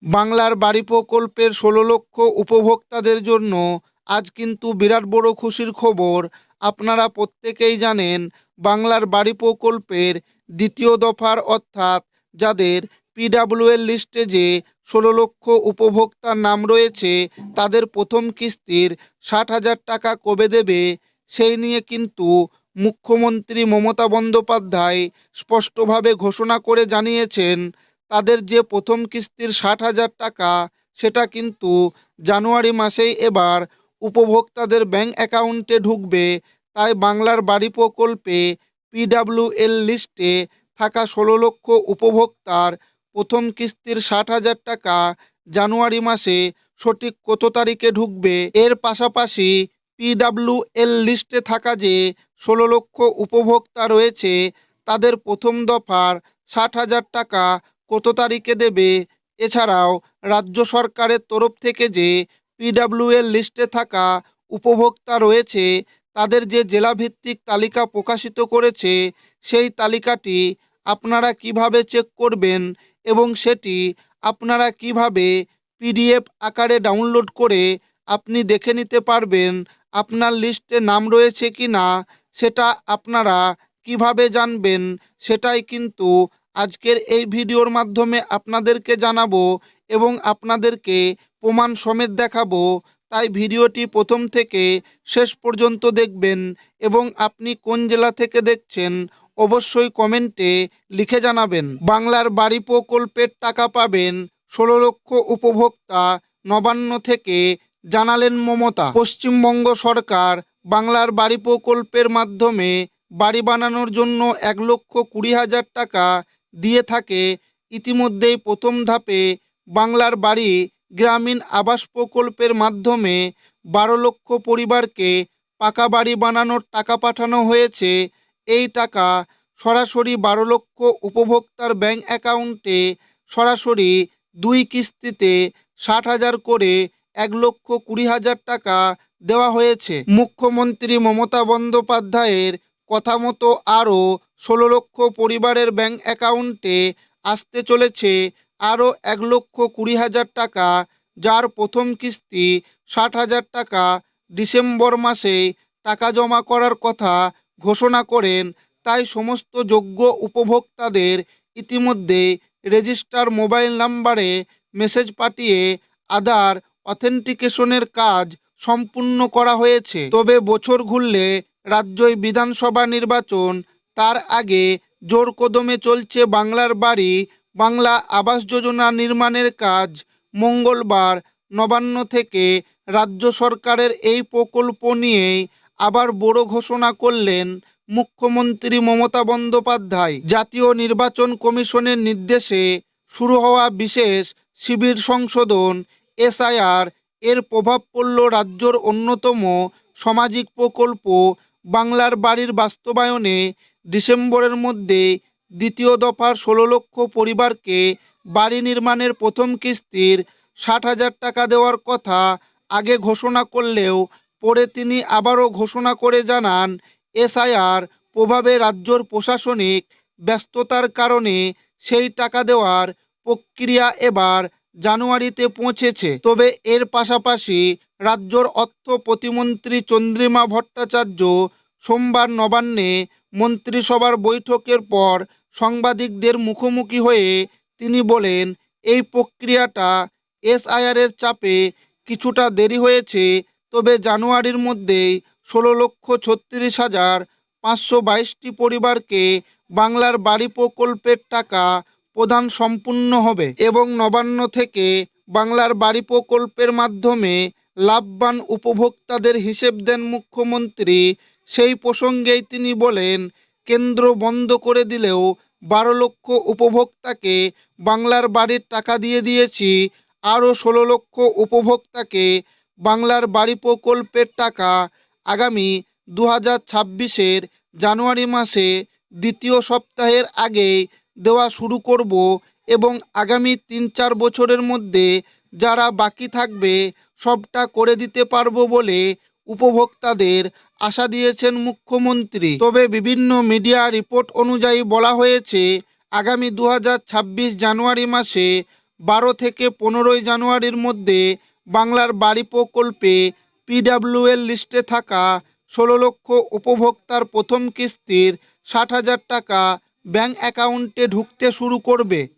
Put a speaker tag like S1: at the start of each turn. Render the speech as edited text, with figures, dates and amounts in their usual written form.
S1: বাংলার বাড়ি প্রকল্পের ১৬ লক্ষ উপভোক্তাদের জন্য আজ কিন্তু বিরাট বড় খুশির খবর। আপনারা প্রত্যেকেই জানেন, বাংলার বাড়ি প্রকল্পের দ্বিতীয় দফার অর্থাৎ যাদের পিডাব্লিউএল লিস্টে যে ১৬ লক্ষ উপভোক্তার নাম রয়েছে তাদের প্রথম কিস্তির ৬০,০০০ টাকা কবে দেবে সেই নিয়ে কিন্তু মুখ্যমন্ত্রী মমতা বন্দ্যোপাধ্যায় স্পষ্টভাবে ঘোষণা করে জানিয়েছেন তাদের যে প্রথম কিস্তির ৬০,০০০ টাকা সেটা কিন্তু জানুয়ারি মাসেই এবার উপভোক্তাদের ব্যাংক অ্যাকাউন্টে ঢুকবে। তাই বাংলার বাড়ি প্রকল্পে পিডাব্লিউএল লিস্টে থাকা ১৬ লক্ষ উপভোক্তার প্রথম কিস্তির ৬০,০০০ টাকা জানুয়ারি মাসে সঠিক কত তারিখে ঢুকবে, এর পাশাপাশি পিডাব্লিউএল লিস্টে থাকা যে ১৬ লক্ষ উপভোক্তা রয়েছে তাদের প্রথম দফার ৬০,০০০ টাকা কত তারিখে দেবে, এছাড়াও রাজ্য সরকারের তরফ থেকে যে পিডাব্লিউএল লিস্টে থাকা উপভোক্তা রয়েছে তাদের যে জেলাভিত্তিক তালিকা প্রকাশিত করেছে সেই তালিকাটি আপনারা কিভাবে চেক করবেন এবং সেটি আপনারা কিভাবে পিডিএফ আকারে ডাউনলোড করে আপনি দেখে নিতে পারবেন আপনার লিস্টে নাম রয়েছে কি না, সেটা আপনারা কিভাবে জানবেন সেটাই কিন্তু আজকের এই ভিডিওর মাধ্যমে আপনাদেরকে জানাবো এবং আপনাদেরকে প্রমাণ সমেত দেখাবো। তাই ভিডিওটি প্রথম থেকে শেষ পর্যন্ত দেখবেন এবং আপনি কোন জেলা থেকে দেখছেন অবশ্যই কমেন্টে লিখে জানাবেন। বাংলার বাড়ি প্রকল্পের টাকা পাবেন ১৬ লক্ষ উপভোক্তা, নবান্ন থেকে জানালেন মমতা। পশ্চিমবঙ্গ সরকার বাংলার বাড়ি প্রকল্পের মাধ্যমে বাড়ি বানানোর জন্য ১,২০,০০০ টাকা দিয়ে থাকে। ইতিমধ্যেই প্রথম ধাপে বাংলার বাড়ি গ্রামীণ আবাস প্রকল্পের মাধ্যমে ১২ লক্ষ পরিবারকে পাকা বাড়ি বানানোর টাকা পাঠানো হয়েছে। এই টাকা সরাসরি ১২ লক্ষ উপভোক্তার ব্যাংক অ্যাকাউন্টে সরাসরি ২ কিস্তিতে ৬০,০০০ করে ১,২০,০০০ টাকা দেওয়া হয়েছে। মুখ্যমন্ত্রী মমতা বন্দ্যোপাধ্যায়ের কথা মতো আরও ১৬ লক্ষ পরিবারের ব্যাংক অ্যাকাউন্টে আসতে চলেছে আরও ১,২০,০০০ টাকা, যার প্রথম কিস্তি ৬০,০০০ টাকা ডিসেম্বর মাসে টাকা জমা করার কথা ঘোষণা করেন। তাই সমস্ত যোগ্য উপভোক্তাদের ইতিমধ্যে রেজিস্টার মোবাইল নাম্বারে মেসেজ পাঠিয়ে আধার অথেন্টিকেশনের কাজ সম্পূর্ণ করা হয়েছে। তবে বছর ঘুরলে রাজ্যই বিধানসভা নির্বাচন, তার আগে জোর কদমে চলছে বাংলার বাড়ি বাংলা আবাস যোজনা নির্মাণের কাজ। মঙ্গলবার নবান্ন থেকে রাজ্য সরকারের এই প্রকল্প নিয়েই আবার বড় ঘোষণা করলেন মুখ্যমন্ত্রী মমতা বন্দ্যোপাধ্যায়। জাতীয় নির্বাচন কমিশনের নির্দেশে শুরু হওয়া বিশেষ শিবির সংশোধন এসআইআর এর প্রভাব পড়ল রাজ্যর অন্যতম সামাজিক প্রকল্প বাংলার বাড়ির বাস্তবায়নে। ডিসেম্বরের মধ্যে দ্বিতীয় দফার ১৬ লক্ষ পরিবারকে বাড়ি নির্মাণের প্রথম কিস্তির ৬০,০০০ টাকা দেওয়ার কথা আগে ঘোষণা করলেও পরে তিনি আবারও ঘোষণা করে জানান এসআইআর প্রভাবে রাজ্যর প্রশাসনিক ব্যস্ততার কারণে সেই টাকা দেওয়ার প্রক্রিয়া এবার জানুয়ারিতে পৌঁছেছে। তবে এর পাশাপাশি রাজ্যর অর্থ প্রতিমন্ত্রী চন্দ্রিমা ভট্টাচার্য সোমবার নবান্নে মন্ত্রিসভার বৈঠকের পর সাংবাদিকদের মুখোমুখি হয়ে তিনি বলেন, এই প্রক্রিয়াটা এসআইআরের চাপে কিছুটা দেরি হয়েছে, তবে জানুয়ারির মধ্যেই ১৬,৩৬,৫২২টি পরিবারকে বাংলার বাড়ি প্রকল্পের টাকা প্রদান সম্পূর্ণ হবে এবং নবান্ন থেকে বাংলার বাড়ি প্রকল্পের মাধ্যমে লাভবান উপভোক্তাদের হিসেব দেন মুখ্যমন্ত্রী। সেই প্রসঙ্গেই তিনি বলেন, কেন্দ্র বন্ধ করে দিলেও ১২ লক্ষ উপভোক্তাকে বাংলার বাড়ির টাকা দিয়ে দিয়েছি, আরও ১৬ লক্ষ উপভোক্তাকে বাংলার বাড়ি প্রকল্পের টাকা আগামী ২০২৬-এর জানুয়ারি মাসে দ্বিতীয় সপ্তাহের আগেই দেওয়া শুরু করব এবং আগামী ৩-৪ বছরের মধ্যে যারা বাকি থাকবে সবটা করে দিতে পারবো বলে উপভোক্তাদের আশা দিয়েছেন মুখ্যমন্ত্রী। তবে বিভিন্ন মিডিয়া রিপোর্ট অনুযায়ী বলা হয়েছে আগামী ২০২৬ জানুয়ারি মাসে 12 থেকে 15 জানুয়ারির মধ্যে বাংলার বাড়ি প্রকল্পে পিডাব্লিউএল লিস্টে থাকা 16 লক্ষ উপভোক্তার প্রথম কিস্তির 60,000 টাকা ব্যাংক অ্যাকাউন্টে ঢুকতে শুরু করবে।